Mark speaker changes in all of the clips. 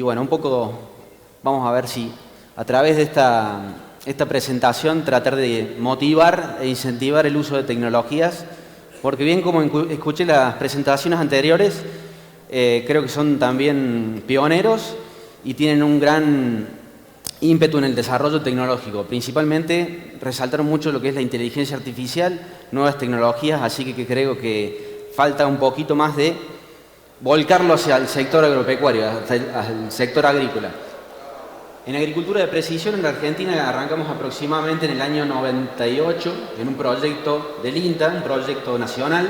Speaker 1: bueno, un poco vamos a ver si a través de esta presentación tratar de motivar e incentivar el uso de tecnologías, porque bien como escuché las presentaciones anteriores, creo que son también pioneros y tienen un gran ímpetu en el desarrollo tecnológico. Principalmente resaltaron mucho lo que es la inteligencia artificial, nuevas tecnologías, así que creo que falta un poquito más de volcarlo hacia el sector agropecuario, al sector agrícola. En agricultura de precisión en la Argentina arrancamos aproximadamente en el año 98 en un proyecto del INTA, un proyecto nacional.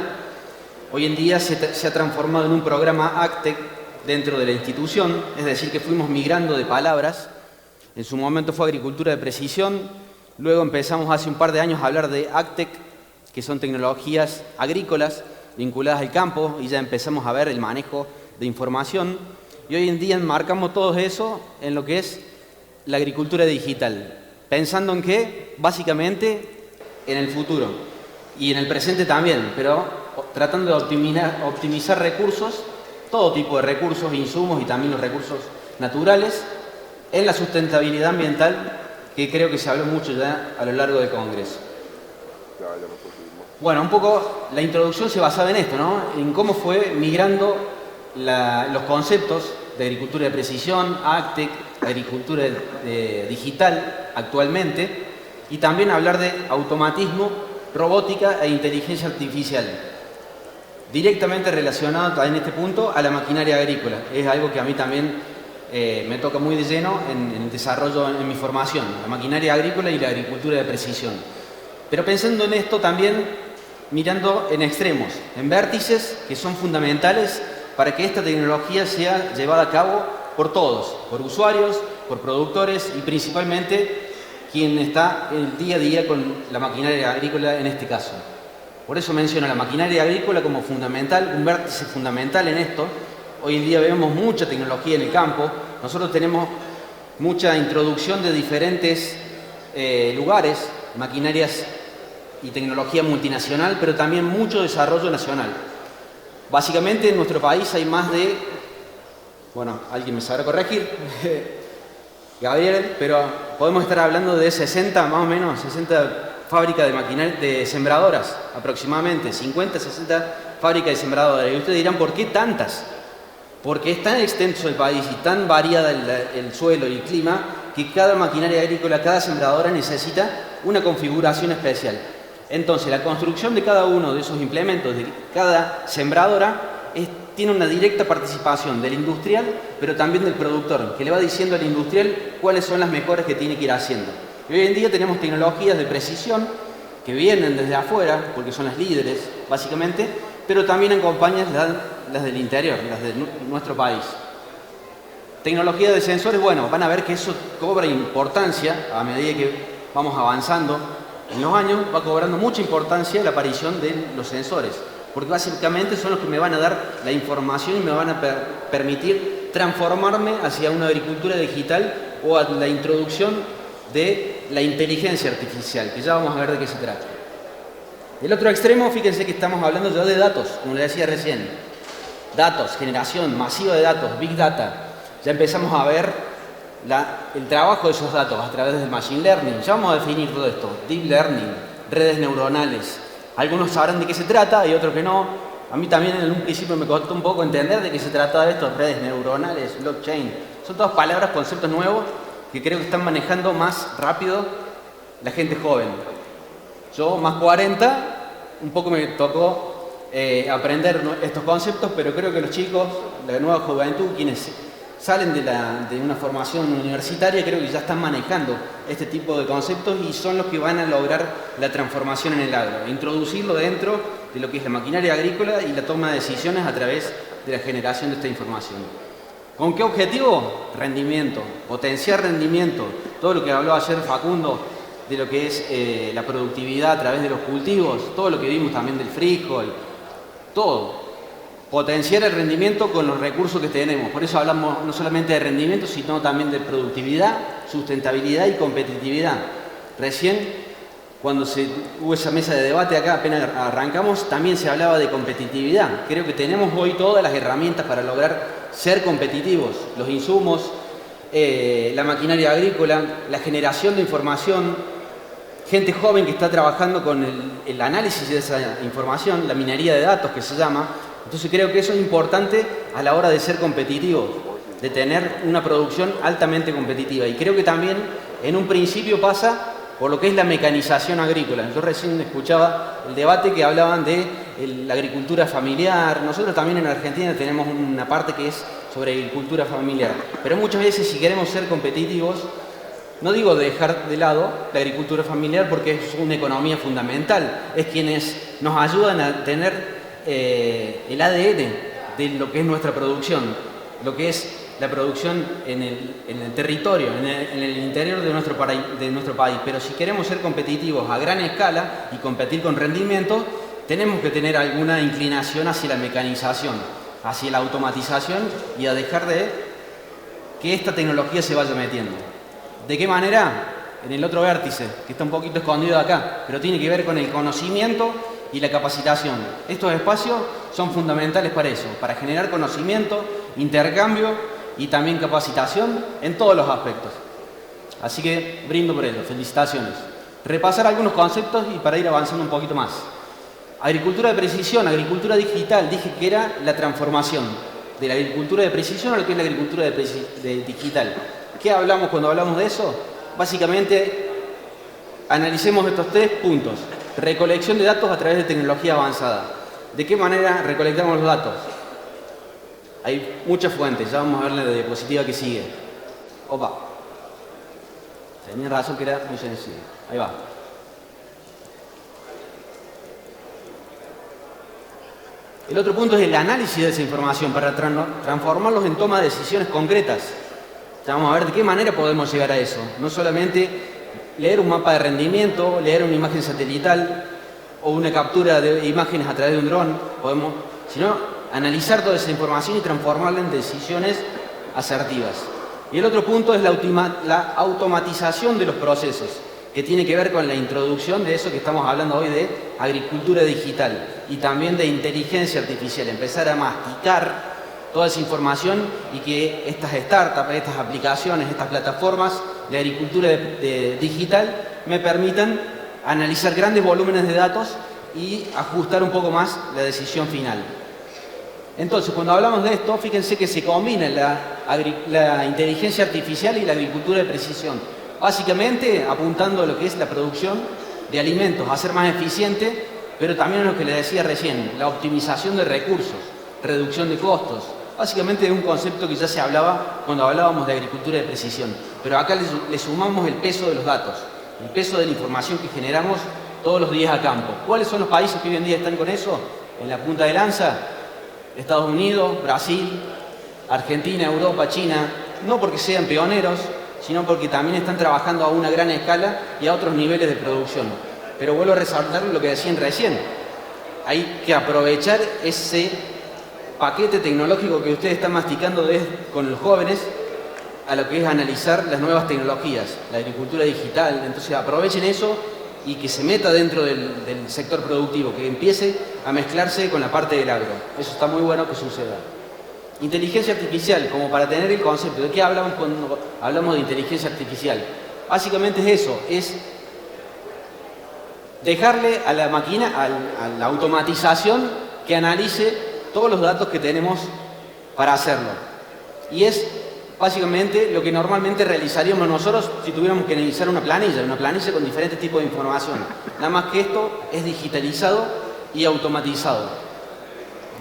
Speaker 1: Hoy en día se ha transformado en un programa ACTEC dentro de la institución, es decir, que fuimos migrando de palabras. En su momento fue agricultura de precisión, luego empezamos hace un par de años a hablar de ACTEC, que son tecnologías agrícolas vinculadas al campo, y ya empezamos a ver el manejo de información. Y hoy en día enmarcamos todo eso en lo que es la agricultura digital, pensando en que, básicamente, en el futuro y en el presente también, pero tratando de optimizar recursos, todo tipo de recursos, insumos y también los recursos naturales, en la sustentabilidad ambiental, que creo que se habló mucho ya a lo largo del Congreso. Bueno, un poco la introducción se basaba en esto, ¿no? En cómo fue migrando los conceptos de agricultura de precisión, ACTEC, agricultura digital actualmente, y también hablar de automatismo, robótica e inteligencia artificial, directamente relacionado en este punto a la maquinaria agrícola. Es algo que a mí también me toca muy de lleno en el desarrollo en mi formación, la maquinaria agrícola y la agricultura de precisión. Pero pensando en esto también mirando en extremos, en vértices que son fundamentales para que esta tecnología sea llevada a cabo por todos, por usuarios, por productores y principalmente quien está el día a día con la maquinaria agrícola en este caso. Por eso menciono la maquinaria agrícola como fundamental, un vértice fundamental en esto. Hoy en día vemos mucha tecnología en el campo, nosotros tenemos mucha introducción de diferentes lugares, maquinarias y tecnología multinacional, pero también mucho desarrollo nacional. Básicamente en nuestro país hay más de, bueno, alguien me sabrá corregir, Gabriel, pero podemos estar hablando de 60, más o menos, 60 fábricas de maquinaria, de sembradoras, aproximadamente, 50, 60 fábricas de sembradoras. Y ustedes dirán, ¿por qué tantas? Porque es tan extenso el país y tan variada el suelo y el clima que cada maquinaria agrícola, cada sembradora necesita una configuración especial. Entonces, la construcción de cada uno de esos implementos, de cada sembradora, tiene una directa participación del industrial, pero también del productor, que le va diciendo al industrial cuáles son las mejoras que tiene que ir haciendo. Y hoy en día tenemos tecnologías de precisión que vienen desde afuera, porque son las líderes, básicamente, pero también acompañan las del interior, las de nuestro país. Tecnología de sensores, bueno, van a ver que eso cobra importancia a medida que vamos avanzando. En los años va cobrando mucha importancia la aparición de los sensores, porque básicamente son los que me van a dar la información y me van a permitir transformarme hacia una agricultura digital o a la introducción de la inteligencia artificial, que ya vamos a ver de qué se trata. El otro extremo, fíjense que estamos hablando ya de datos, como les decía recién. Datos, generación masiva de datos, Big Data. Ya empezamos a ver el trabajo de esos datos a través del Machine Learning. Ya vamos a definir todo esto. Deep Learning, redes neuronales. Algunos sabrán de qué se trata y otros que no. A mí también en un principio me costó un poco entender de qué se trataba esto. Redes neuronales, blockchain. Son todas palabras, conceptos nuevos que creo que están manejando más rápido la gente joven. Yo, más 40, un poco me tocó aprender estos conceptos, pero creo que los chicos, la nueva juventud, quienes salen de una formación universitaria, creo que ya están manejando este tipo de conceptos y son los que van a lograr la transformación en el agro, introducirlo dentro de lo que es la maquinaria agrícola y la toma de decisiones a través de la generación de esta información. ¿Con qué objetivo? Rendimiento, potenciar rendimiento, todo lo que habló ayer Facundo de lo que es la productividad a través de los cultivos, todo lo que vimos también del frijol, todo. Potenciar el rendimiento con los recursos que tenemos. Por eso hablamos no solamente de rendimiento, sino también de productividad, sustentabilidad y competitividad. Recién, cuando hubo esa mesa de debate acá, apenas arrancamos, también se hablaba de competitividad. Creo que tenemos hoy todas las herramientas para lograr ser competitivos. Los insumos, la maquinaria agrícola, la generación de información, gente joven que está trabajando con el análisis de esa información, la minería de datos que se llama. Entonces creo que eso es importante a la hora de ser competitivos, de tener una producción altamente competitiva. Y creo que también en un principio pasa por lo que es la mecanización agrícola. Yo recién escuchaba el debate que hablaban de la agricultura familiar. Nosotros también en Argentina tenemos una parte que es sobre agricultura familiar. Pero muchas veces si queremos ser competitivos, no digo dejar de lado la agricultura familiar porque es una economía fundamental. Es quienes nos ayudan a tener el ADN de lo que es nuestra producción, lo que es la producción en el territorio, en el interior de nuestro país. Pero si queremos ser competitivos a gran escala y competir con rendimiento, tenemos que tener alguna inclinación hacia la mecanización, hacia la automatización y a dejar de que esta tecnología se vaya metiendo. ¿De qué manera? En el otro vértice, que está un poquito escondido acá, pero tiene que ver con el conocimiento y la capacitación. Estos espacios son fundamentales para eso, para generar conocimiento, intercambio y también capacitación en todos los aspectos. Así que brindo por ello. Felicitaciones. Repasar algunos conceptos y para ir avanzando un poquito más. Agricultura de precisión, agricultura digital. Dije que era la transformación de la agricultura de precisión a lo que es la agricultura de digital. ¿Qué hablamos cuando hablamos de eso? Básicamente, analicemos estos 3 puntos. Recolección de datos a través de tecnología avanzada. ¿De qué manera recolectamos los datos? Hay muchas fuentes, ya vamos a ver la diapositiva que sigue. Opa. Tenía razón que era muy sencillo. Ahí va. El otro punto es el análisis de esa información para transformarlos en toma de decisiones concretas. Ya vamos a ver de qué manera podemos llegar a eso. No solamente leer un mapa de rendimiento, leer una imagen satelital o una captura de imágenes a través de un dron, sino analizar toda esa información y transformarla en decisiones asertivas. Y el otro punto es la automatización de los procesos, que tiene que ver con la introducción de eso que estamos hablando hoy de agricultura digital y también de inteligencia artificial, empezar a masticar toda esa información y que estas startups, estas aplicaciones, estas plataformas de agricultura digital me permitan analizar grandes volúmenes de datos y ajustar un poco más la decisión final. Entonces, cuando hablamos de esto, fíjense que se combina la inteligencia artificial y la agricultura de precisión. Básicamente, apuntando a lo que es la producción de alimentos, a ser más eficiente, pero también a lo que les decía recién, la optimización de recursos, reducción de costos. Básicamente es un concepto que ya se hablaba cuando hablábamos de agricultura de precisión. Pero acá le sumamos el peso de los datos, el peso de la información que generamos todos los días a campo. ¿Cuáles son los países que hoy en día están con eso? En la punta de lanza. Estados Unidos, Brasil, Argentina, Europa, China, no porque sean pioneros, sino porque también están trabajando a una gran escala y a otros niveles de producción. Pero vuelvo a resaltar lo que decían recién. Hay que aprovechar ese paquete tecnológico que ustedes están masticando con los jóvenes a lo que es analizar las nuevas tecnologías, la agricultura digital. Entonces aprovechen eso y que se meta dentro del sector productivo, que empiece a mezclarse con la parte del agro. Eso está muy bueno que suceda. Inteligencia artificial, como para tener el concepto. ¿De qué hablamos cuando hablamos de inteligencia artificial? Básicamente es eso, es dejarle a la máquina, a la automatización, que analice todos los datos que tenemos para hacerlo. Y es básicamente lo que normalmente realizaríamos nosotros si tuviéramos que analizar una planilla con diferentes tipos de información. Nada más que esto es digitalizado y automatizado.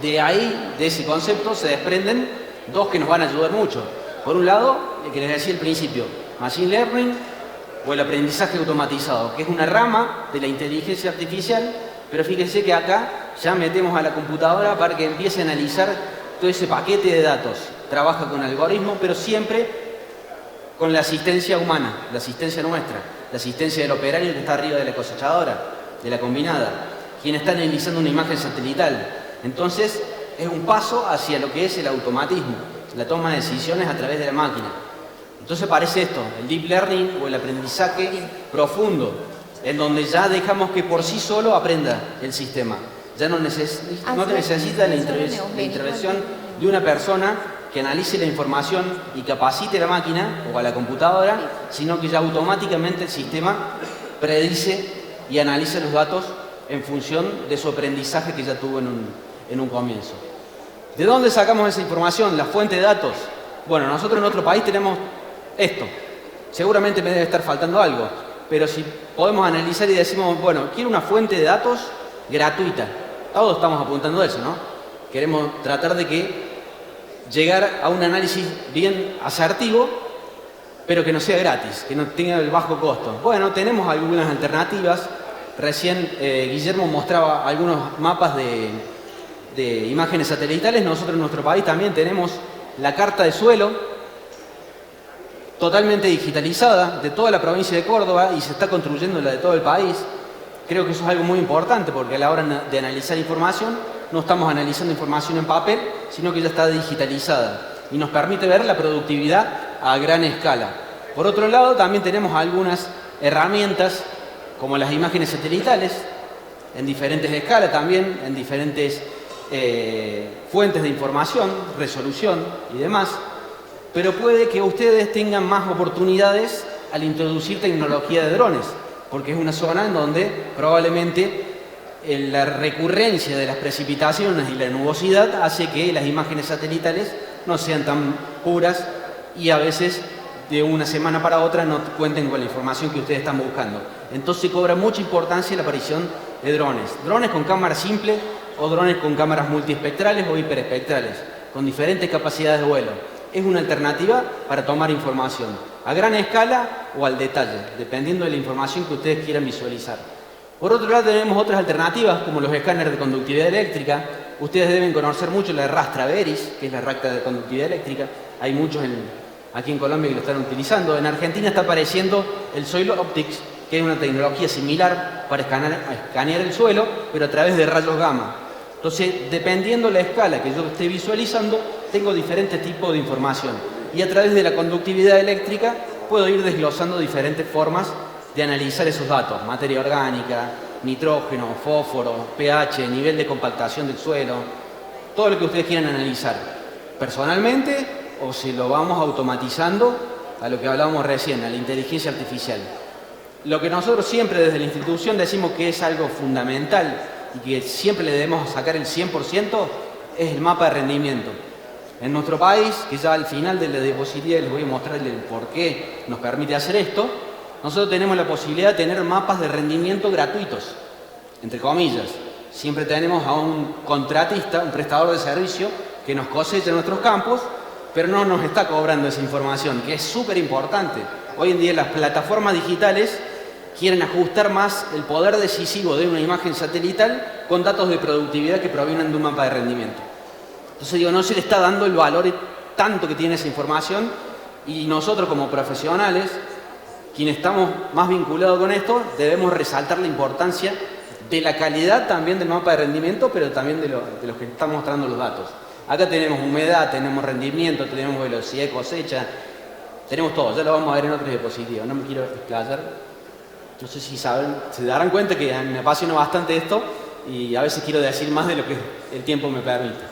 Speaker 1: De ahí, de ese concepto, se desprenden 2 que nos van a ayudar mucho. Por un lado, el que les decía al principio, Machine Learning o el aprendizaje automatizado, que es una rama de la inteligencia artificial, pero fíjense que acá ya metemos a la computadora para que empiece a analizar todo ese paquete de datos. Trabaja con algoritmos, pero siempre con la asistencia humana, la asistencia nuestra, la asistencia del operario que está arriba de la cosechadora, de la combinada, quien está analizando una imagen satelital. Entonces, es un paso hacia lo que es el automatismo, la toma de decisiones a través de la máquina. Entonces parece esto, el deep learning o el aprendizaje profundo, en donde ya dejamos que por sí solo aprenda el sistema. Ya no necesita la intervención de una persona que analice la información y capacite a la máquina o a la computadora, sino que ya automáticamente el sistema predice y analiza los datos en función de su aprendizaje que ya tuvo en un comienzo. ¿De dónde sacamos esa información? La fuente de datos. Bueno, nosotros en nuestro país tenemos esto. Seguramente me debe estar faltando algo, pero si podemos analizar y decimos, bueno, quiero una fuente de datos gratuita. Todos estamos apuntando a eso, ¿no? Queremos tratar de llegar a un análisis bien asertivo, pero que no sea gratis, que no tenga el bajo costo. Bueno, tenemos algunas alternativas. Recién Guillermo mostraba algunos mapas de imágenes satelitales. Nosotros en nuestro país también tenemos la carta de suelo totalmente digitalizada de toda la provincia de Córdoba y se está construyendo la de todo el país. Creo que eso es algo muy importante porque a la hora de analizar información no estamos analizando información en papel, sino que ya está digitalizada y nos permite ver la productividad a gran escala. Por otro lado, también tenemos algunas herramientas como las imágenes satelitales en diferentes escalas también, en diferentes fuentes de información, resolución y demás, pero puede que ustedes tengan más oportunidades al introducir tecnología de drones, porque es una zona en donde probablemente la recurrencia de las precipitaciones y la nubosidad hace que las imágenes satelitales no sean tan puras y a veces de una semana para otra no cuenten con la información que ustedes están buscando. Entonces cobra mucha importancia la aparición de drones. Drones con cámara simple o drones con cámaras multiespectrales o hiperespectrales, con diferentes capacidades de vuelo. Es una alternativa para tomar información a gran escala o al detalle, dependiendo de la información que ustedes quieran visualizar. Por otro lado, tenemos otras alternativas, como los escáneres de conductividad eléctrica. Ustedes deben conocer mucho la Rastra Veris, que es la recta de conductividad eléctrica. Hay muchos aquí en Colombia que lo están utilizando. En Argentina está apareciendo el Soil Optics, que es una tecnología similar para escanear el suelo, pero a través de rayos gamma. Entonces, dependiendo la escala que yo esté visualizando, tengo diferentes tipos de información. Y a través de la conductividad eléctrica puedo ir desglosando diferentes formas de analizar esos datos. Materia orgánica, nitrógeno, fósforo, pH, nivel de compactación del suelo, todo lo que ustedes quieran analizar. Personalmente, o si lo vamos automatizando a lo que hablábamos recién, a la inteligencia artificial. Lo que nosotros siempre desde la institución decimos que es algo fundamental y que siempre le debemos sacar el 100% es el mapa de rendimiento. En nuestro país, que ya al final de la diapositiva les voy a mostrar el por qué nos permite hacer esto, nosotros tenemos la posibilidad de tener mapas de rendimiento gratuitos, entre comillas. Siempre tenemos a un contratista, un prestador de servicio que nos cosecha nuestros campos, pero no nos está cobrando esa información, que es súper importante. Hoy en día las plataformas digitales quieren ajustar más el poder decisivo de una imagen satelital con datos de productividad que provienen de un mapa de rendimiento. Entonces digo, no se le está dando el valor tanto que tiene esa información y nosotros como profesionales, quienes estamos más vinculados con esto, debemos resaltar la importancia de la calidad también del mapa de rendimiento, pero también de los que están mostrando los datos. Acá tenemos humedad, tenemos rendimiento, tenemos velocidad de cosecha, tenemos todo, ya lo vamos a ver en otras diapositivas, no me quiero explayar. No sé si saben, se darán cuenta que me apasiona bastante esto y a veces quiero decir más de lo que el tiempo me permite.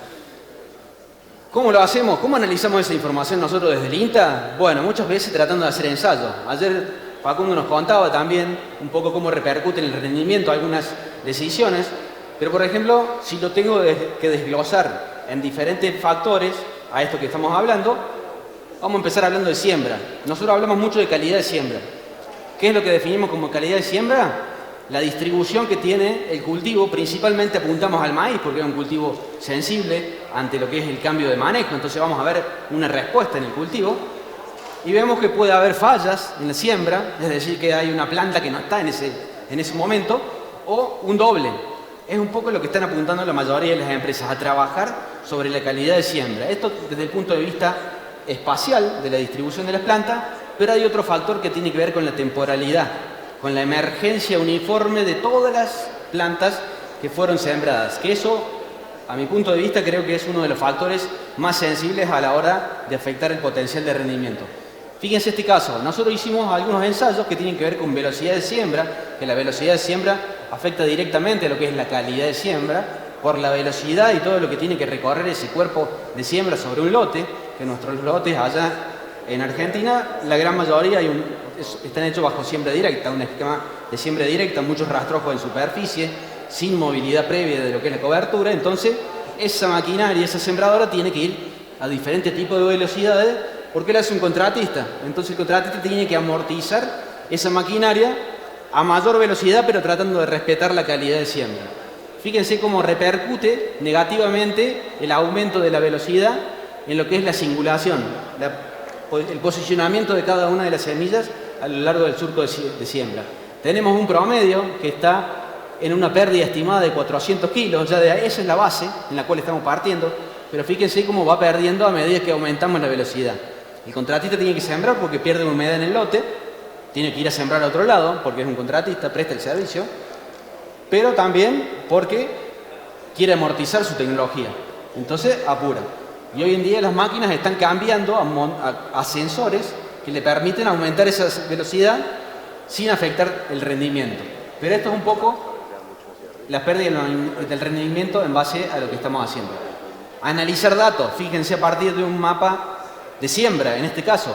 Speaker 1: ¿Cómo lo hacemos? ¿Cómo analizamos esa información nosotros desde el INTA? Bueno, muchas veces tratando de hacer ensayos. Ayer Facundo nos contaba también un poco cómo repercuten en el rendimiento algunas decisiones, pero por ejemplo, si lo tengo que desglosar en diferentes factores a esto que estamos hablando, vamos a empezar hablando de siembra. Nosotros hablamos mucho de calidad de siembra. ¿Qué es lo que definimos como calidad de siembra? La distribución que tiene el cultivo, principalmente apuntamos al maíz porque es un cultivo sensible ante lo que es el cambio de manejo, entonces vamos a ver una respuesta en el cultivo y vemos que puede haber fallas en la siembra, es decir, que hay una planta que no está en ese momento, o un doble. Es un poco lo que están apuntando la mayoría de las empresas, a trabajar sobre la calidad de siembra. Esto desde el punto de vista espacial de la distribución de las plantas, pero hay otro factor que tiene que ver con la temporalidad, con la emergencia uniforme de todas las plantas que fueron sembradas, que eso, a mi punto de vista, creo que es uno de los factores más sensibles a la hora de afectar el potencial de rendimiento. Fíjense este caso, nosotros hicimos algunos ensayos que tienen que ver con velocidad de siembra, que la velocidad de siembra afecta directamente a lo que es la calidad de siembra, por la velocidad y todo lo que tiene que recorrer ese cuerpo de siembra sobre un lote, que nuestros lotes allá en Argentina, la gran mayoría están hechos bajo siembra directa, un esquema de siembra directa, muchos rastrojos en superficie, sin movilidad previa de lo que es la cobertura. Entonces, esa maquinaria, esa sembradora tiene que ir a diferentes tipos de velocidades, porque lo hace un contratista. Entonces el contratista tiene que amortizar esa maquinaria a mayor velocidad, pero tratando de respetar la calidad de siembra. Fíjense cómo repercute negativamente el aumento de la velocidad en lo que es la singulación, el posicionamiento de cada una de las semillas a lo largo del surco de siembra. Tenemos un promedio que está en una pérdida estimada de 400 kilos, esa es la base en la cual estamos partiendo, pero fíjense cómo va perdiendo a medida que aumentamos la velocidad. El contratista tiene que sembrar porque pierde humedad en el lote, tiene que ir a sembrar a otro lado porque es un contratista, presta el servicio, pero también porque quiere amortizar su tecnología. Entonces apura. Y hoy en día las máquinas están cambiando a sensores que le permiten aumentar esa velocidad sin afectar el rendimiento. Pero esto es un poco la pérdida del rendimiento en base a lo que estamos haciendo. Analizar datos, fíjense a partir de un mapa de siembra, en este caso.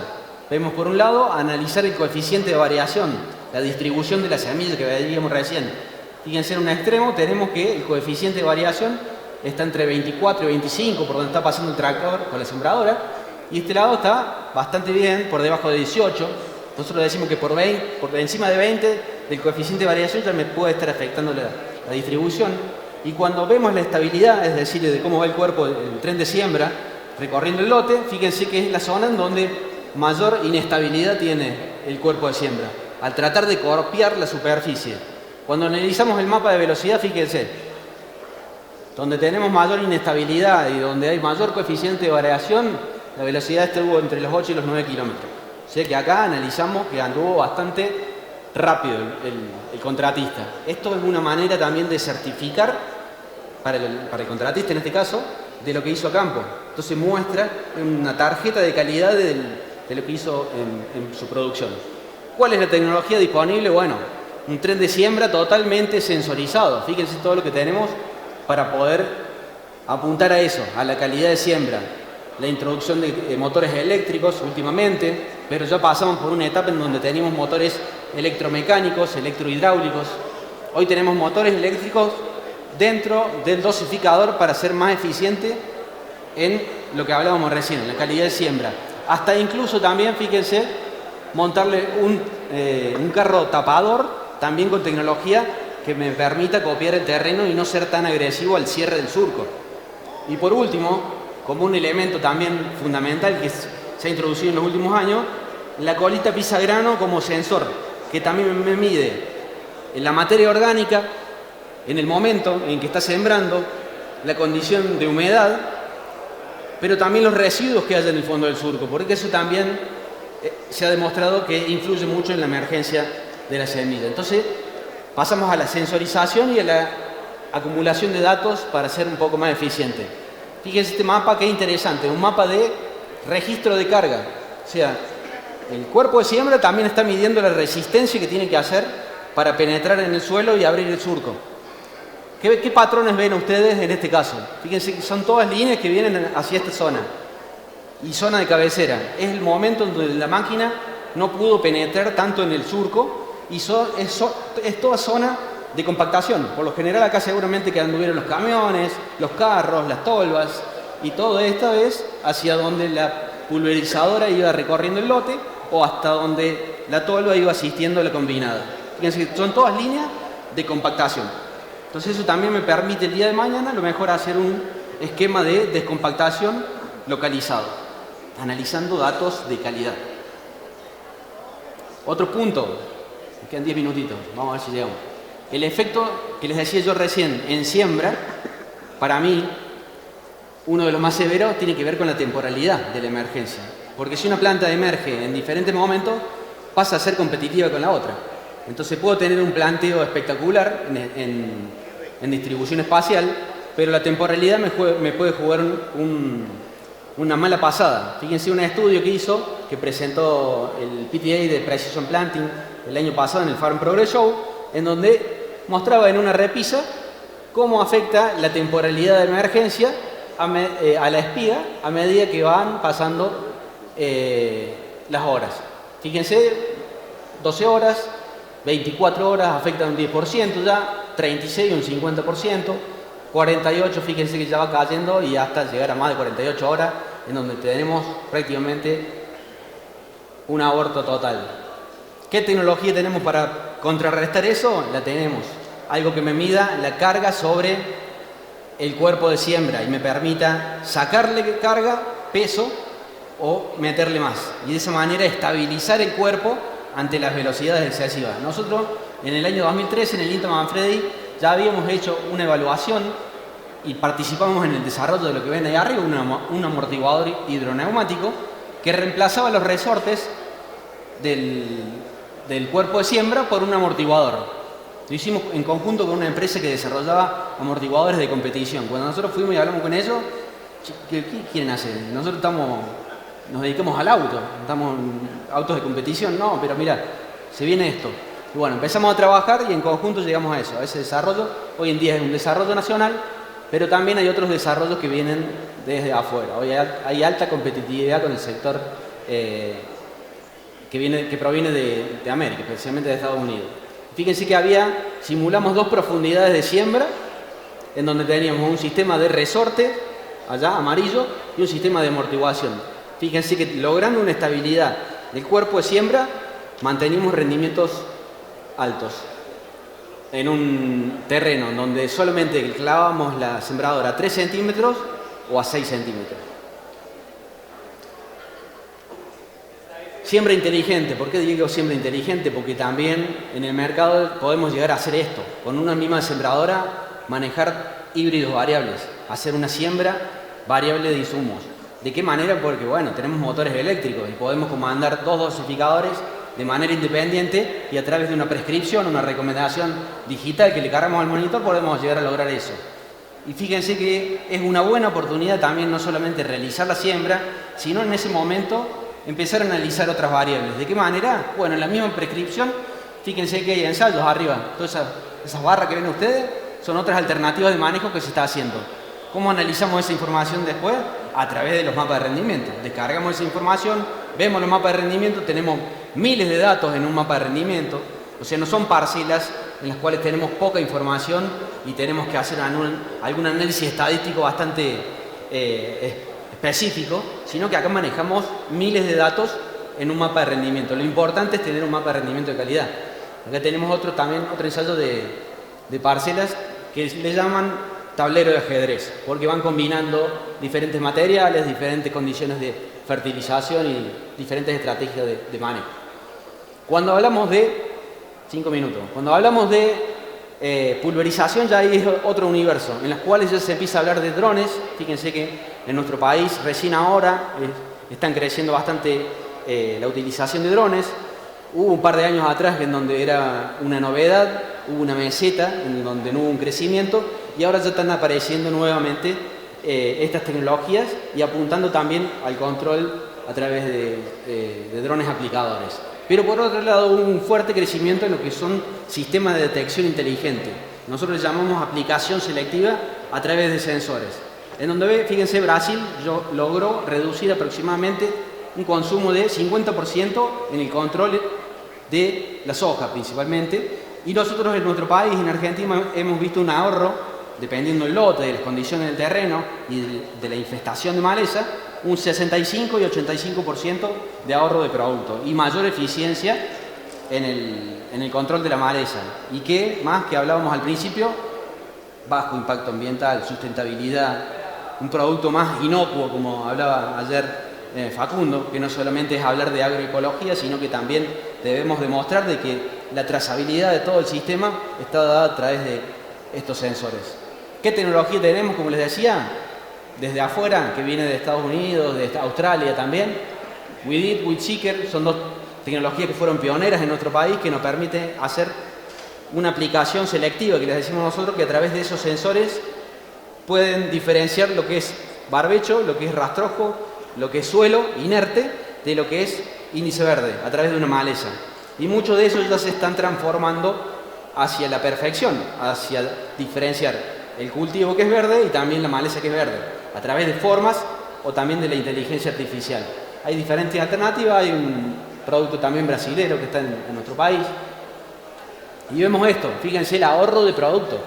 Speaker 1: Vemos por un lado analizar el coeficiente de variación, la distribución de las semillas que veíamos recién. Fíjense en un extremo tenemos que el coeficiente de variación está entre 24 y 25 por donde está pasando el tractor con la sembradora, y este lado está bastante bien, por debajo de 18. Nosotros decimos que por encima de 20 del coeficiente de variación ya me puede estar afectando la distribución. Y cuando vemos la estabilidad, es decir, de cómo va el cuerpo, el tren de siembra recorriendo el lote, fíjense que es la zona en donde mayor inestabilidad tiene el cuerpo de siembra, al tratar de copiar la superficie. Cuando analizamos el mapa de velocidad, fíjense, donde tenemos mayor inestabilidad y donde hay mayor coeficiente de variación, la velocidad estuvo entre los 8 y los 9 kilómetros. O sea que acá analizamos que anduvo bastante rápido el contratista. Esto es una manera también de certificar para el contratista, en este caso, de lo que hizo a campo. Entonces muestra una tarjeta de calidad de lo que hizo en su producción. ¿Cuál es la tecnología disponible? Bueno, un tren de siembra totalmente sensorizado. Fíjense todo lo que tenemos para poder apuntar a eso, a la calidad de siembra. La introducción de motores eléctricos últimamente, pero ya pasamos por una etapa en donde teníamos motores electromecánicos, electrohidráulicos. Hoy tenemos motores eléctricos dentro del dosificador para ser más eficiente en lo que hablábamos recién, en la calidad de siembra. Hasta incluso también, fíjense, montarle un carro tapador, también con tecnología que me permita copiar el terreno y no ser tan agresivo al cierre del surco. Y por último, como un elemento también fundamental que se ha introducido en los últimos años, la colita pisagrano como sensor, que también me mide en la materia orgánica, en el momento en que está sembrando, la condición de humedad, pero también los residuos que hay en el fondo del surco, porque eso también se ha demostrado que influye mucho en la emergencia de la semilla. Entonces, pasamos a la sensorización y a la acumulación de datos para ser un poco más eficiente. Fíjense este mapa, qué interesante, un mapa de registro de carga. O sea, el cuerpo de siembra también está midiendo la resistencia que tiene que hacer para penetrar en el suelo y abrir el surco. ¿Qué patrones ven ustedes en este caso? Fíjense que son todas líneas que vienen hacia esta zona. Y zona de cabecera. Es el momento en donde la máquina no pudo penetrar tanto en el surco y es toda zona de compactación. Por lo general acá seguramente que anduvieron los camiones, los carros, las tolvas, y todo esto es hacia donde la pulverizadora iba recorriendo el lote o hasta donde la tolva iba asistiendo a la combinada. Fíjense que son todas líneas de compactación. Entonces eso también me permite el día de mañana a lo mejor hacer un esquema de descompactación localizado, analizando datos de calidad. Otro punto, me quedan 10 minutitos, vamos a ver si llegamos. El efecto que les decía yo recién en siembra, para mí, uno de los más severos tiene que ver con la temporalidad de la emergencia. Porque si una planta emerge en diferentes momentos, pasa a ser competitiva con la otra. Entonces puedo tener un planteo espectacular en distribución espacial, pero la temporalidad me puede jugar una mala pasada. Fíjense un estudio que presentó el PTA de Precision Planting el año pasado en el Farm Progress Show, en donde mostraba en una repisa cómo afecta la temporalidad de emergencia a la espiga a medida que van pasando las horas. Fíjense, 12 horas, 24 horas afectan un 10% ya, 36 un 50%, 48 fíjense que ya va cayendo y hasta llegar a más de 48 horas en donde tenemos prácticamente un aborto total. ¿Qué tecnología tenemos para contrarrestar eso? La tenemos. Algo que me mida la carga sobre el cuerpo de siembra y me permita sacarle carga, peso o meterle más. Y de esa manera estabilizar el cuerpo ante las velocidades excesivas. Nosotros en el año 2013 en el INTA Manfredi ya habíamos hecho una evaluación y participamos en el desarrollo de lo que ven ahí arriba, un amortiguador hidroneumático que reemplazaba los resortes del cuerpo de siembra por un amortiguador. Lo hicimos en conjunto con una empresa que desarrollaba amortiguadores de competición. Cuando nosotros fuimos y hablamos con ellos, ¿qué quieren hacer? Nosotros nos dedicamos al auto, estamos en autos de competición, no, pero mira, se viene esto. Y bueno, empezamos a trabajar y en conjunto llegamos a ese desarrollo. Hoy en día es un desarrollo nacional, pero también hay otros desarrollos que vienen desde afuera. Hoy hay alta competitividad con el sector que proviene de América, especialmente de Estados Unidos. Fíjense que simulamos 2 profundidades de siembra, en donde teníamos un sistema de resorte, allá amarillo, y un sistema de amortiguación. Fíjense que logrando una estabilidad del cuerpo de siembra, mantenimos rendimientos altos. En un terreno donde solamente clavamos la sembradora a 3 centímetros o a 6 centímetros. Siembra inteligente. ¿Por qué digo siembra inteligente? Porque también en el mercado podemos llegar a hacer esto. Con una misma sembradora manejar híbridos variables. Hacer una siembra variable de insumos. ¿De qué manera? Porque bueno, tenemos motores eléctricos y podemos comandar 2 dosificadores de manera independiente y a través de una prescripción, una recomendación digital que le cargamos al monitor podemos llegar a lograr eso. Y fíjense que es una buena oportunidad también no solamente realizar la siembra, sino en ese momento empezar a analizar otras variables. ¿De qué manera? Bueno, en la misma prescripción, fíjense que hay ensayos arriba. Todas esas barras que ven ustedes son otras alternativas de manejo que se está haciendo. ¿Cómo analizamos esa información después? A través de los mapas de rendimiento. Descargamos esa información, vemos los mapas de rendimiento, tenemos miles de datos en un mapa de rendimiento. O sea, no son parcelas en las cuales tenemos poca información y tenemos que hacer algún análisis estadístico bastante específico, sino que acá manejamos miles de datos en un mapa de rendimiento. Lo importante es tener un mapa de rendimiento de calidad. Acá tenemos otro ensayo de parcelas que le llaman tablero de ajedrez, porque van combinando diferentes materiales, diferentes condiciones de fertilización y diferentes estrategias de manejo. Cuando hablamos de 5 minutos, cuando hablamos de pulverización, ya hay otro universo, en los cuales ya se empieza a hablar de drones. Fíjense que en nuestro país recién ahora están creciendo bastante la utilización de drones. Hubo un par de años atrás en donde era una novedad, hubo una meseta en donde no hubo un crecimiento y ahora ya están apareciendo nuevamente estas tecnologías y apuntando también al control a través de drones aplicadores. Pero por otro lado hubo un fuerte crecimiento en lo que son sistemas de detección inteligente. Nosotros le llamamos aplicación selectiva a través de sensores. En donde fíjense, Brasil logró reducir aproximadamente un consumo de 50% en el control de la soja principalmente, y nosotros en nuestro país, en Argentina, hemos visto un ahorro, dependiendo del lote, de las condiciones del terreno y de la infestación de maleza, un 65 y 85% de ahorro de producto y mayor eficiencia en el control de la maleza. Y que más que hablábamos al principio, bajo impacto ambiental, sustentabilidad, un producto más inocuo, como hablaba ayer Facundo, que no solamente es hablar de agroecología, sino que también debemos demostrar de que la trazabilidad de todo el sistema está dada a través de estos sensores. ¿Qué tecnología tenemos? Como les decía, desde afuera, que viene de Estados Unidos, de Australia también. WIDIT, WIDSEEKER son 2 tecnologías que fueron pioneras en nuestro país, que nos permite hacer una aplicación selectiva, que les decimos nosotros, que a través de esos sensores pueden diferenciar lo que es barbecho, lo que es rastrojo, lo que es suelo inerte, de lo que es índice verde, a través de una maleza. Y muchos de esos ya se están transformando hacia la perfección, hacia diferenciar el cultivo que es verde y también la maleza que es verde, a través de formas o también de la inteligencia artificial. Hay diferentes alternativas, hay un producto también brasilero que está en nuestro país. Y vemos esto, fíjense el ahorro de producto.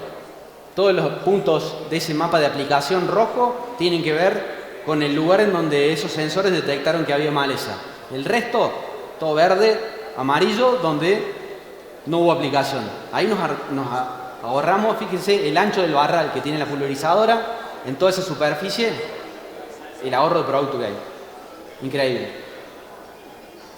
Speaker 1: Todos los puntos de ese mapa de aplicación rojo tienen que ver con el lugar en donde esos sensores detectaron que había maleza. El resto, todo verde, amarillo, donde no hubo aplicación. Ahí nos ahorramos, fíjense, el ancho del barral que tiene la pulverizadora, en toda esa superficie, el ahorro de producto que hay. Increíble.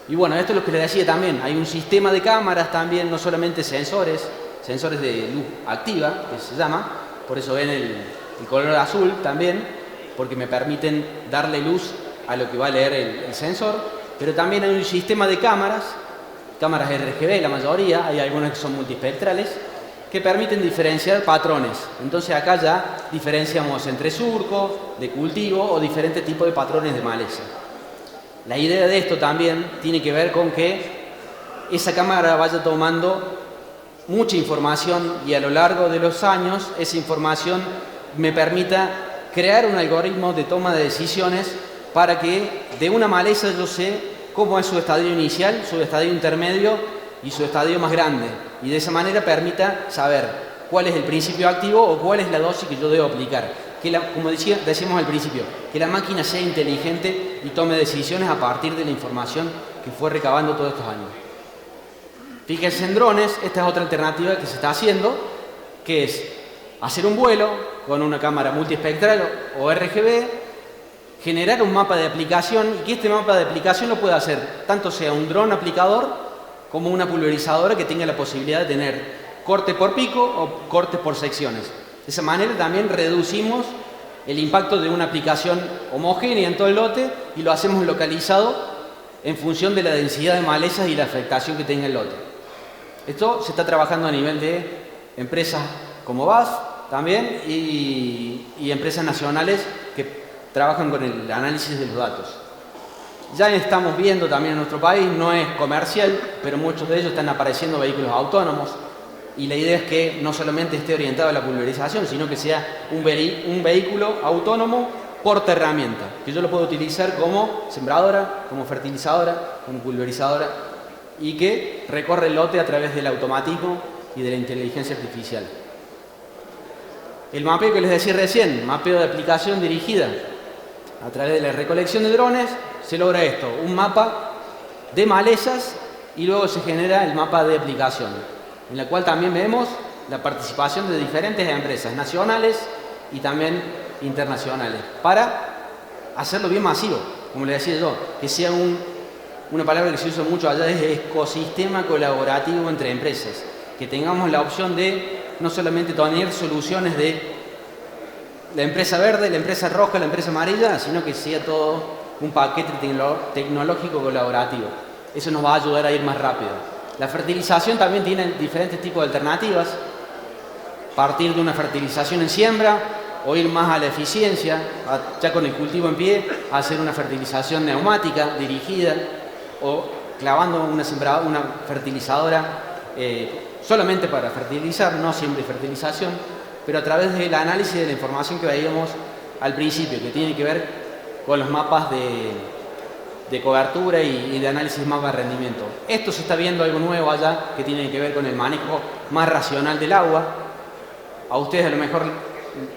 Speaker 1: Y bueno, esto es lo que les decía también. Hay un sistema de cámaras también, no solamente sensores de luz activa, que se llama, por eso ven el color azul también, porque me permiten darle luz a lo que va a leer el sensor, pero también hay un sistema de cámaras RGB, la mayoría, hay algunas que son multispectrales, que permiten diferenciar patrones. Entonces acá ya diferenciamos entre surco, de cultivo o diferentes tipos de patrones de maleza. La idea de esto también tiene que ver con que esa cámara vaya tomando mucha información y a lo largo de los años esa información me permita crear un algoritmo de toma de decisiones para que de una maleza yo sé cómo es su estadio inicial, su estadio intermedio y su estadio más grande. Y de esa manera permita saber cuál es el principio activo o cuál es la dosis que yo debo aplicar. Como decíamos al principio, que la máquina sea inteligente y tome decisiones a partir de la información que fue recabando todos estos años. Fíjense en drones, esta es otra alternativa que se está haciendo, que es hacer un vuelo con una cámara multiespectral o RGB, generar un mapa de aplicación y que este mapa de aplicación lo pueda hacer tanto sea un dron aplicador como una pulverizadora que tenga la posibilidad de tener corte por pico o corte por secciones. De esa manera también reducimos el impacto de una aplicación homogénea en todo el lote y lo hacemos localizado en función de la densidad de malezas y la afectación que tenga el lote. Esto se está trabajando a nivel de empresas como BASF también y empresas nacionales que trabajan con el análisis de los datos. Ya estamos viendo también en nuestro país, no es comercial, pero muchos de ellos están apareciendo vehículos autónomos y la idea es que no solamente esté orientado a la pulverización, sino que sea un vehículo autónomo porta herramienta, que yo lo puedo utilizar como sembradora, como fertilizadora, como pulverizadora y que recorre el lote a través del automatismo y de la inteligencia artificial. El mapeo que les decía recién, mapeo de aplicación dirigida a través de la recolección de drones, se logra esto, un mapa de malezas y luego se genera el mapa de aplicación, en la cual también vemos la participación de diferentes empresas nacionales y también internacionales, para hacerlo bien masivo, como les decía yo, que sea una palabra que se usa mucho allá, es ecosistema colaborativo entre empresas, que tengamos la opción de no solamente tener soluciones de la empresa verde, la empresa roja, la empresa amarilla, sino que sea todo un paquete tecnológico colaborativo. Eso nos va a ayudar a ir más rápido. La fertilización también tiene diferentes tipos de alternativas. Partir de una fertilización en siembra o ir más a la eficiencia, ya con el cultivo en pie, a hacer una fertilización neumática, dirigida, o clavando una fertilizadora solamente para fertilizar, no siempre fertilización, pero a través del análisis de la información que veíamos al principio, que tiene que ver con los mapas de cobertura y de análisis mapa de rendimiento. Esto se está viendo algo nuevo allá que tiene que ver con el manejo más racional del agua. A ustedes a lo mejor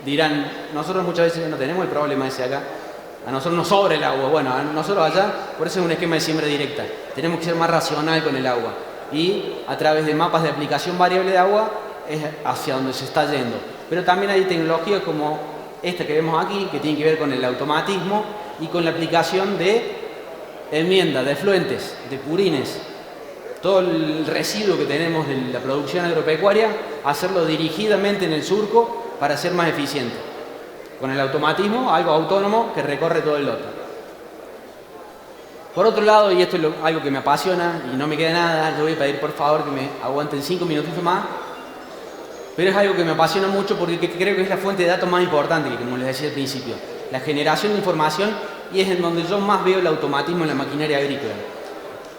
Speaker 1: dirán, nosotros muchas veces no tenemos el problema ese acá, a nosotros nos sobra el agua. Bueno, a nosotros allá, por eso es un esquema de siembra directa, tenemos que ser más racional con el agua y a través de mapas de aplicación variable de agua es hacia donde se está yendo. Pero también hay tecnologías como esta que vemos aquí, que tiene que ver con el automatismo y con la aplicación de enmienda, de efluentes, de purines, todo el residuo que tenemos de la producción agropecuaria, hacerlo dirigidamente en el surco para ser más eficiente. Con el automatismo, algo autónomo que recorre todo el lote. Por otro lado, y esto es algo que me apasiona y no me queda nada, yo voy a pedir por favor que me aguanten 5 minutitos más, pero es algo que me apasiona mucho porque creo que es la fuente de datos más importante, que como les decía al principio, la generación de información, y es en donde yo más veo el automatismo en la maquinaria agrícola.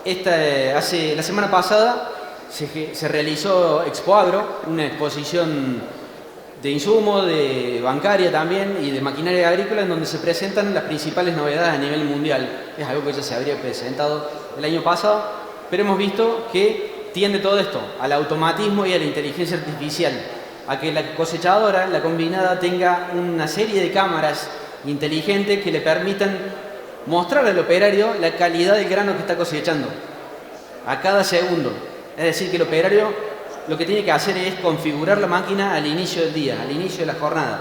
Speaker 1: La semana pasada se realizó Expo Agro, una exposición de insumos, de bancaria también y de maquinaria agrícola, en donde se presentan las principales novedades a nivel mundial. Es algo que ya se habría presentado el año pasado, pero hemos visto que tiende todo esto al automatismo y a la inteligencia artificial, a que la cosechadora, la combinada, tenga una serie de cámaras inteligentes que le permitan mostrar al operario la calidad del grano que está cosechando a cada segundo. Es decir, que el operario lo que tiene que hacer es configurar la máquina al inicio del día, al inicio de la jornada.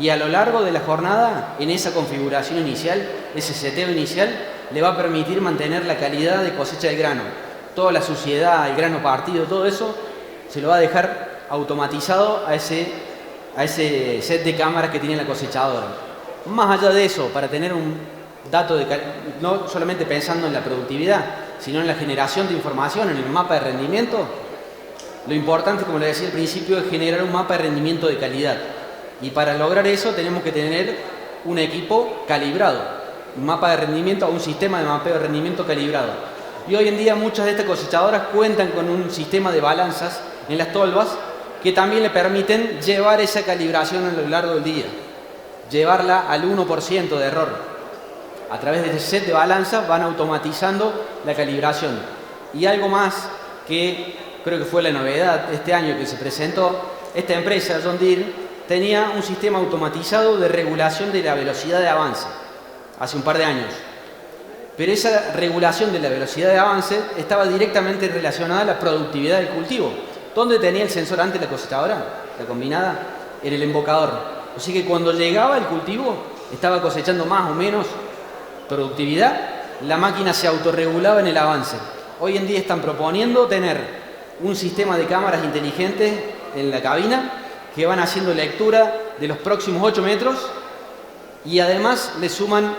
Speaker 1: Y a lo largo de la jornada, en esa configuración inicial, ese seteo inicial, le va a permitir mantener la calidad de cosecha del grano. Toda la suciedad, el grano partido, todo eso, se lo va a dejar automatizado a ese set de cámaras que tiene la cosechadora. Más allá de eso, para tener un dato de no solamente pensando en la productividad, sino en la generación de información, en el mapa de rendimiento, lo importante, como le decía al principio, es generar un mapa de rendimiento de calidad. Y para lograr eso tenemos que tener un equipo calibrado, un mapa de rendimiento, un sistema de mapeo de rendimiento calibrado. Y hoy en día muchas de estas cosechadoras cuentan con un sistema de balanzas en las tolvas que también le permiten llevar esa calibración a lo largo del día, llevarla al 1% de error. A través de ese set de balanzas van automatizando la calibración. Y algo más que creo que fue la novedad este año que se presentó, esta empresa, John Deere, tenía un sistema automatizado de regulación de la velocidad de avance, hace un par de años. Pero esa regulación de la velocidad de avance estaba directamente relacionada a la productividad del cultivo. ¿Dónde tenía el sensor antes la cosechadora, la combinada? En el embocador. Así que cuando llegaba el cultivo, estaba cosechando más o menos productividad, la máquina se autorregulaba en el avance. Hoy en día están proponiendo tener un sistema de cámaras inteligentes en la cabina que van haciendo lectura de los próximos 8 metros y además le suman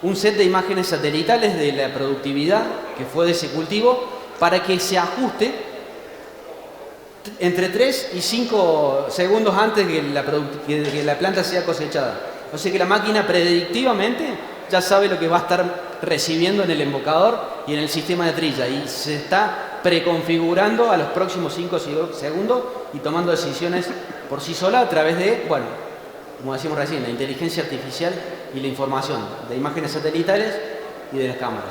Speaker 1: un set de imágenes satelitales de la productividad que fue de ese cultivo para que se ajuste entre 3 y 5 segundos antes que la planta sea cosechada. O sea que la máquina predictivamente ya sabe lo que va a estar recibiendo en el embocador y en el sistema de trilla y se está preconfigurando a los próximos 5 segundos y tomando decisiones por sí sola a través de, bueno, como decíamos recién, la inteligencia artificial y la información de imágenes satelitales y de las cámaras.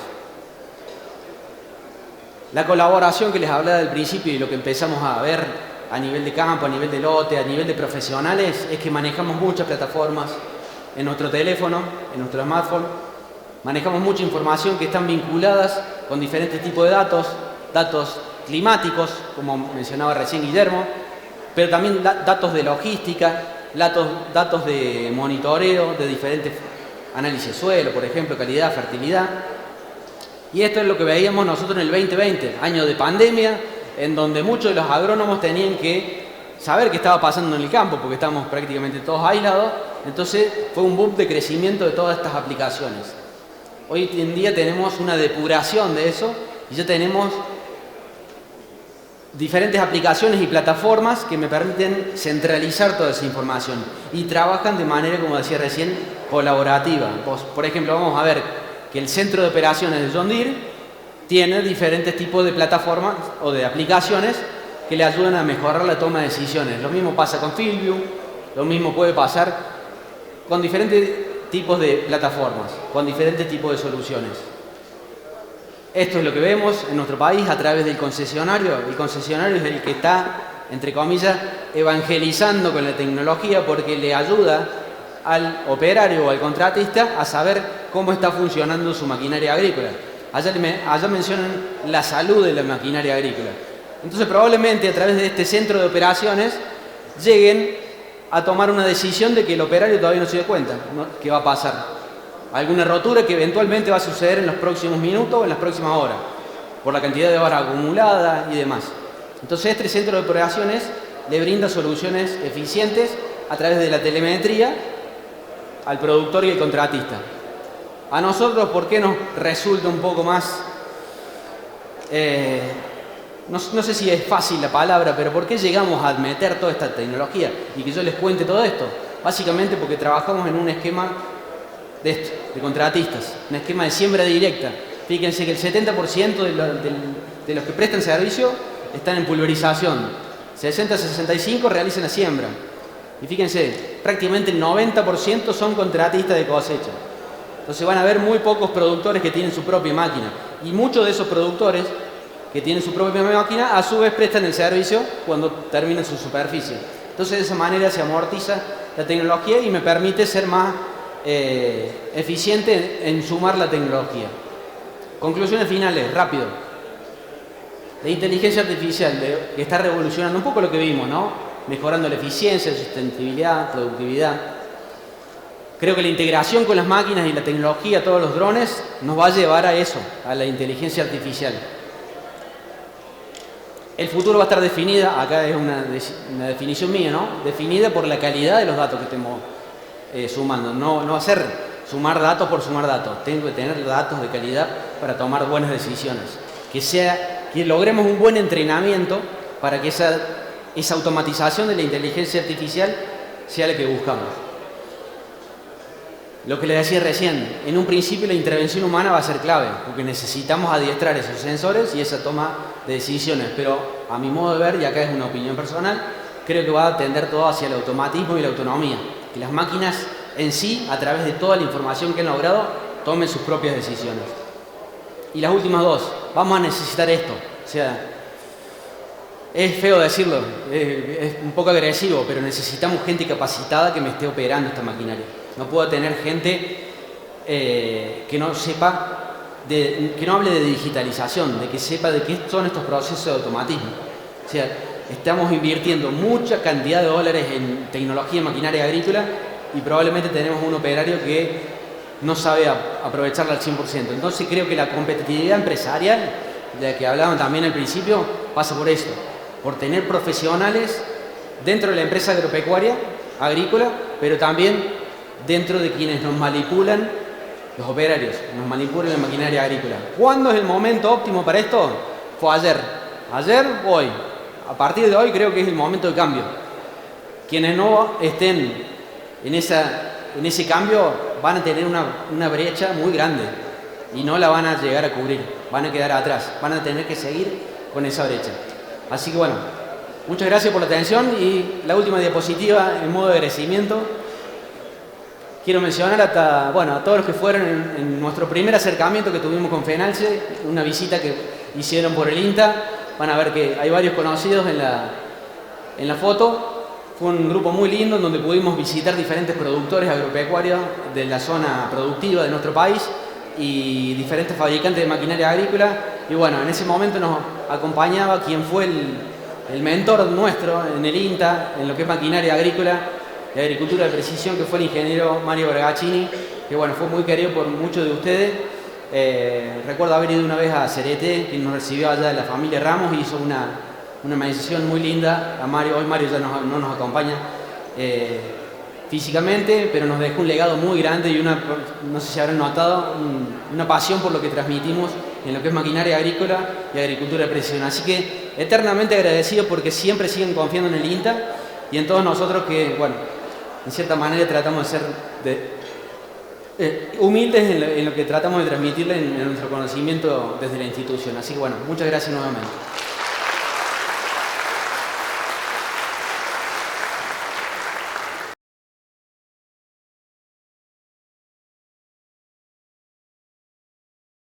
Speaker 1: La colaboración que les hablaba del principio y lo que empezamos a ver a nivel de campo, a nivel de lote, a nivel de profesionales, es que manejamos muchas plataformas en nuestro teléfono, en nuestro smartphone. Manejamos mucha información que están vinculadas con diferentes tipos de datos climáticos, como mencionaba recién Guillermo, pero también datos de logística, datos de monitoreo, de diferentes análisis de suelo, por ejemplo, calidad, fertilidad. Y esto es lo que veíamos nosotros en el 2020, año de pandemia, en donde muchos de los agrónomos tenían que saber qué estaba pasando en el campo, porque estábamos prácticamente todos aislados. Entonces fue un boom de crecimiento de todas estas aplicaciones. Hoy en día tenemos una depuración de eso y ya tenemos diferentes aplicaciones y plataformas que me permiten centralizar toda esa información y trabajan de manera, como decía recién, colaborativa. Por ejemplo, vamos a ver que el centro de operaciones de John Deere tiene diferentes tipos de plataformas o de aplicaciones que le ayudan a mejorar la toma de decisiones. Lo mismo pasa con FieldView, lo mismo puede pasar con diferentes tipos de plataformas, con diferentes tipos de soluciones. Esto es lo que vemos en nuestro país a través del concesionario. El concesionario es el que está, entre comillas, evangelizando con la tecnología porque le ayuda al operario o al contratista a saber cómo está funcionando su maquinaria agrícola. Allá mencionan la salud de la maquinaria agrícola. Entonces probablemente a través de este centro de operaciones lleguen a tomar una decisión de que el operario todavía no se dé cuenta, ¿no?, que va a pasar. Alguna rotura que eventualmente va a suceder en los próximos minutos o en las próximas horas, por la cantidad de horas acumuladas y demás. Entonces este centro de operaciones le brinda soluciones eficientes a través de la telemetría al productor y al contratista. A nosotros, ¿por qué nos resulta un poco más, no sé si es fácil la palabra, pero por qué llegamos a meter toda esta tecnología y que yo les cuente todo esto? Básicamente porque trabajamos en un esquema de contratistas, un esquema de siembra directa. Fíjense que el 70% de los que prestan servicio están en pulverización, 60-65 realizan la siembra. Y fíjense, prácticamente el 90% son contratistas de cosecha. Entonces van a haber muy pocos productores que tienen su propia máquina. Y muchos de esos productores que tienen su propia máquina, a su vez prestan el servicio cuando terminen su superficie. Entonces de esa manera se amortiza la tecnología y me permite ser más eficiente en sumar la tecnología. Conclusiones finales, rápido. La inteligencia artificial que está revolucionando un poco lo que vimos, ¿no? Mejorando la eficiencia, la sustentabilidad, productividad. Creo que la integración con las máquinas y la tecnología, todos los drones, nos va a llevar a eso, a la inteligencia artificial. El futuro va a estar definida, acá es una definición mía, ¿no? Definida por la calidad de los datos que estemos sumando. No hacer sumar datos por sumar datos. Tengo que tener datos de calidad para tomar buenas decisiones. Que logremos un buen entrenamiento para que esa automatización de la inteligencia artificial sea la que buscamos. Lo que les decía recién, en un principio la intervención humana va a ser clave, porque necesitamos adiestrar esos sensores y esa toma de decisiones, pero a mi modo de ver, y acá es una opinión personal, creo que va a tender todo hacia el automatismo y la autonomía, que las máquinas en sí, a través de toda la información que han logrado, tomen sus propias decisiones. Y las últimas dos, vamos a necesitar esto, o sea, es feo decirlo, es un poco agresivo, pero necesitamos gente capacitada que me esté operando esta maquinaria. No puedo tener gente que no sepa, que no hable de digitalización, de que sepa de qué son estos procesos de automatismo. O sea, estamos invirtiendo mucha cantidad de dólares en tecnología y maquinaria agrícola y probablemente tenemos un operario que no sabe aprovecharla al 100%. Entonces creo que la competitividad empresarial, de la que hablaban también al principio, pasa por esto, por tener profesionales dentro de la empresa agropecuaria, agrícola, pero también dentro de quienes nos manipulan, los operarios, nos manipulan la maquinaria agrícola. ¿Cuándo es el momento óptimo para esto? Fue ayer. Ayer o hoy. A partir de hoy creo que es el momento de cambio. Quienes no estén en ese cambio van a tener una brecha muy grande y no la van a llegar a cubrir. Van a quedar atrás. Van a tener que seguir con esa brecha. Así que bueno, muchas gracias por la atención y la última diapositiva en modo de agradecimiento. Quiero mencionar a todos los que fueron en nuestro primer acercamiento que tuvimos con FENALCE, una visita que hicieron por el INTA. Van a ver que hay varios conocidos en la foto. Fue un grupo muy lindo en donde pudimos visitar diferentes productores agropecuarios de la zona productiva de nuestro país y diferentes fabricantes de maquinaria agrícola. Y bueno, en ese momento nos acompañaba quien fue el mentor nuestro en el INTA, en lo que es maquinaria agrícola de agricultura de precisión, que fue el ingeniero Mario Bergaccini, que bueno, fue muy querido por muchos de ustedes. Recuerdo haber ido una vez a Cerete, quien nos recibió allá de la familia Ramos, y hizo una mención muy linda a Mario. Hoy Mario ya no nos acompaña físicamente, pero nos dejó un legado muy grande y no sé si habrán notado, una pasión por lo que transmitimos en lo que es maquinaria agrícola y agricultura de precisión. Así que eternamente agradecido porque siempre siguen confiando en el INTA y en todos nosotros que, bueno, en cierta manera tratamos de ser humildes en lo que tratamos de transmitirle en nuestro conocimiento desde la institución. Así que bueno, muchas gracias nuevamente.